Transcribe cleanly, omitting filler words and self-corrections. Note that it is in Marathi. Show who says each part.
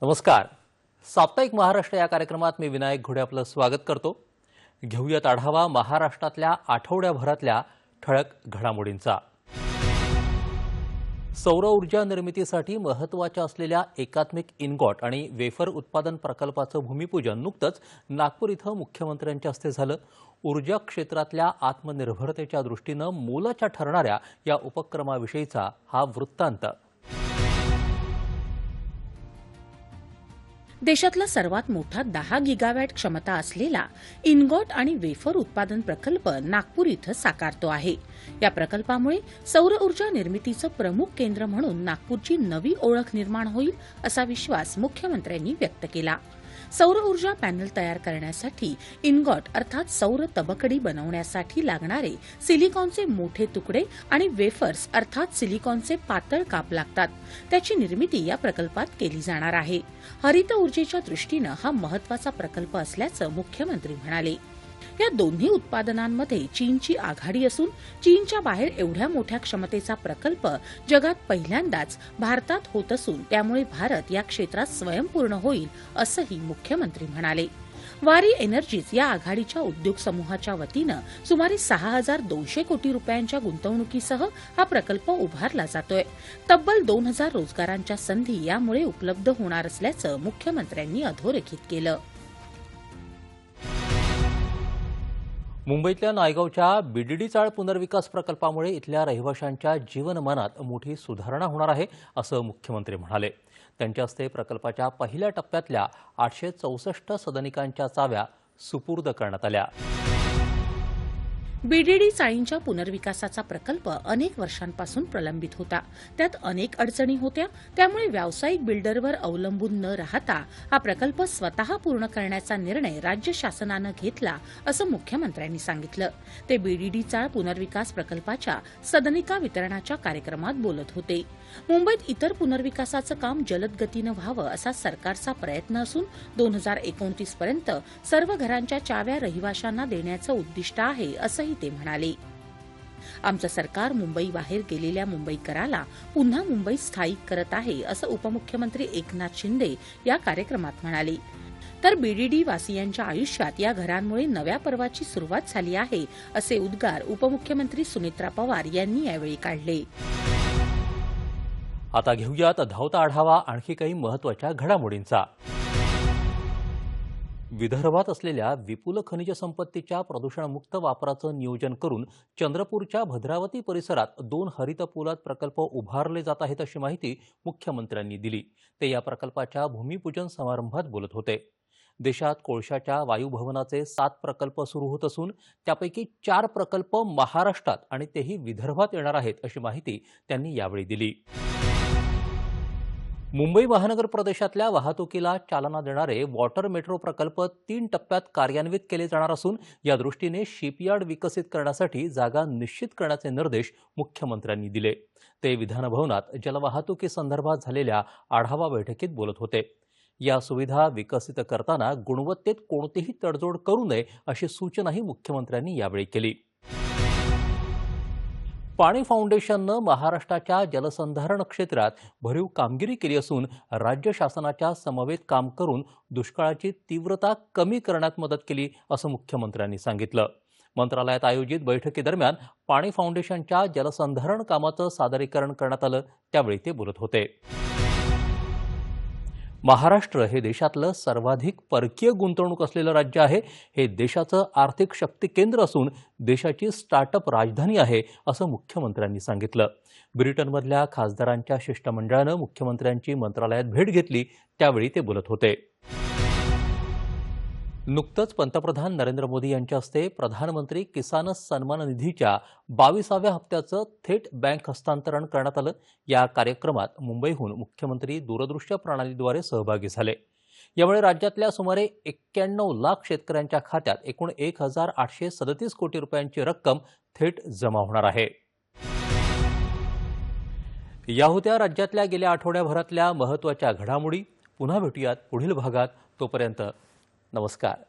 Speaker 1: नमस्कार. साप्ताहिक महाराष्ट्र या कार्यक्रमात मी विनायक घोडे आपलं स्वागत करतो. घेऊयात आढावा महाराष्ट्रातल्या आठवड्याभरातल्या ठळक घडामोडींचा. सौर ऊर्जा निर्मितीसाठी महत्त्वाच्या असलेल्या एकात्मिक इनगॉट आणि वेफर उत्पादन प्रकल्पाचं भूमिपूजन नुकतंच नागपूर इथं मुख्यमंत्र्यांच्या हस्ते झालं. ऊर्जा क्षेत्रातल्या आत्मनिर्भरतेच्या दृष्टीनं मोलाच्या ठरणाऱ्या या उपक्रमाविषयीचा हा वृत्तांत.
Speaker 2: देशातला सर्वात मोठा 10 गिगावॅट क्षमता असलेला इनगॉट आणि वेफर उत्पादन प्रकल्प नागपूर इथं साकारतो आहे. या प्रकल्पामुळे सौर ऊर्जा निर्मितीचं प्रमुख केंद्र म्हणून नागपूरची नवी ओळख निर्माण होईल असा विश्वास मुख्यमंत्र्यांनी व्यक्त केला. सौर ऊर्जा पॅनल तयार करण्यासाठी इनगॉट अर्थात सौर तबकडी बनवण्यासाठी लागणारे सिलिकॉनचे मोठे तुकडे आणि वेफर्स अर्थात सिलिकॉनचे पातळ काप लागतात. त्याची निर्मिती या प्रकल्पात केली जाणार आहे. हरित ऊर्जेच्या दृष्टीनं हा महत्त्वाचा प्रकल्प असल्याचं मुख्यमंत्री म्हणाले. या दोन्ही उत्पादनांमध्ये चीनची आघाडी असून चीनच्या बाहेर एवढ्या मोठ्या क्षमतेचा प्रकल्प जगात पहिल्यांदाच भारतात होत असून त्यामुळे भारत या क्षेत्रात स्वयंपूर्ण होईल असंही मुख्यमंत्री म्हणाले. वारी एनर्जीज या आघाडीच्या उद्योग समूहाच्या वतीनं सुमारे 6,200 कोटी रुपयांच्या गुंतवणुकीसह हा प्रकल्प उभारला जातोय. तब्बल 2,000 रोजगारांच्या संधी यामुळे उपलब्ध होणार असल्याचं मुख्यमंत्र्यांनी अधोरेखित केलं.
Speaker 1: मुंबईतल्या नायगावच्या बीडीडी चाळ पुनर्विकास प्रकल्पामुळे इथल्या रहिवाशांच्या जीवनमानात मोठी सुधारणा होणार आहे असं मुख्यमंत्री म्हणाले. त्यांच्या हस्ते प्रकल्पाच्या पहिल्या टप्प्यातल्या 864 सदनिकांच्या चाव्या सुपूर्द करण्यात आल्या.
Speaker 2: बीडीडी चाळींच्या पुनर्विकासाचा प्रकल्प अनेक वर्षांपासून प्रलंबित होता. त्यात अनेक अडचणी होत्या. त्यामुळे व्यावसायिक बिल्डरवर अवलंबून न राहता हा प्रकल्प स्वतः पूर्ण करण्याचा निर्णय राज्य शासनानं घेतला असं मुख्यमंत्र्यांनी सांगितलं. ते बीडीडी चाळ पुनर्विकास प्रकल्पाच्या सदनिका वितरणाच्या कार्यक्रमात बोलत होते. मुंबईत इतर पुनर्विकासाचं काम जलद गतीनं व्हावं असा सरकारचा प्रयत्न असून 2029 पर्यंत सर्व घरांच्या चाव्या रहिवाशांना देण्याचं उद्दिष्ट आहे असंही ते म्हणाले. आमचं सरकार मुंबईबाहेर गेलेल्या मुंबईकराला पुन्हा मुंबईत स्थायिक करत आहे असं उपमुख्यमंत्री एकनाथ शिंदे या कार्यक्रमात म्हणाले. तर बीडीडी वासियांच्या आयुष्यात या घरांमुळे नव्या पर्वाची सुरुवात झाली आहे असे उद्गार उपमुख्यमंत्री सुनेत्रा पवार यांनी यावेळी काढले.
Speaker 1: आता घेऊयात धावता आढावा आणखी काही महत्त्वाच्या घडामोडींचा. विदर्भात असलेल्या विपुल खनिज संपत्तीच्या प्रदूषणमुक्त वापराचं नियोजन करून चंद्रपूरच्या भद्रावती परिसरात 2 हरित पोलाद प्रकल्प उभारले जात आहेत अशी माहिती मुख्यमंत्र्यांनी दिली. ते या प्रकल्पाच्या भूमिपूजन समारंभात बोलत होते. देशात कोळशाच्या वायुभवनाचे 7 प्रकल्प सुरू होत असून त्यापैकी 4 प्रकल्प महाराष्ट्रात आणि तेही विदर्भात येणार आहेत अशी माहिती त्यांनी यावेळी दिली. मुंबई महानगर प्रदेशातल्या वाहतुकीला चालना देणारे वॉटर मेट्रो प्रकल्प 3 टप्प्यात कार्यान्वित केले जाणार असून या दृष्टीने शिपयार्ड विकसित करण्यासाठी जागा निश्चित करण्याचे निर्देश मुख्यमंत्र्यांनी दिले. ते विधानभवनात जलवाहतुकीसंदर्भात झालेल्या आढावा बैठकीत बोलत होते. या सुविधा विकसित करताना गुणवत्तेत कोणतीही तडजोड करू नये अशी सूचनाही मुख्यमंत्र्यांनी यावेळी केली. पाणी फाउंडेशननं महाराष्ट्राच्या जलसंधारण क्षेत्रात भरीव कामगिरी केली असून राज्य शासनाच्या समवेत काम करून दुष्काळाची तीव्रता कमी करण्यात मदत केली असं मुख्यमंत्र्यांनी सांगितलं. मंत्रालयात आयोजित बैठकीदरम्यान पाणी फाउंडेशनच्या जलसंधारण कामाचं सादरीकरण करण्यात आलं. त्यावेळी ते बोलत होते. महाराष्ट्र हे देशातलं सर्वाधिक परकीय गुंतवणूक असलेलं राज्य आहे. हे देशाचं आर्थिक शक्ती केंद्र असून देशाची स्टार्टअप राजधानी आहे असं मुख्यमंत्र्यांनी सांगितलं. ब्रिटनमधल्या खासदारांच्या शिष्टमंडळानं मुख्यमंत्र्यांची मंत्रालयात भेट घेतली. त्यावेळी ते बोलत होते. नुकतंच पंतप्रधान नरेंद्र मोदी यांच्या हस्ते प्रधानमंत्री किसान सन्मान निधीच्या 22व्या हप्त्याचं थेट बँक हस्तांतरण करण्यात आलं. या कार्यक्रमात मुंबईहून मुख्यमंत्री दूरदृश्य प्रणालीद्वारे सहभागी झाले. यामुळे राज्यातल्या सुमारे 91 लाख शेतकऱ्यांच्या खात्यात एकूण 1,837 कोटी रुपयांची रक्कम थेट जमा होणार आहे. या होत्या राज्यातल्या गेल्या आठवड्याभरातल्या महत्त्वाच्या घडामोडी. पुन्हा भेटूयात पुढील भागात. तोपर्यंत नमस्कार.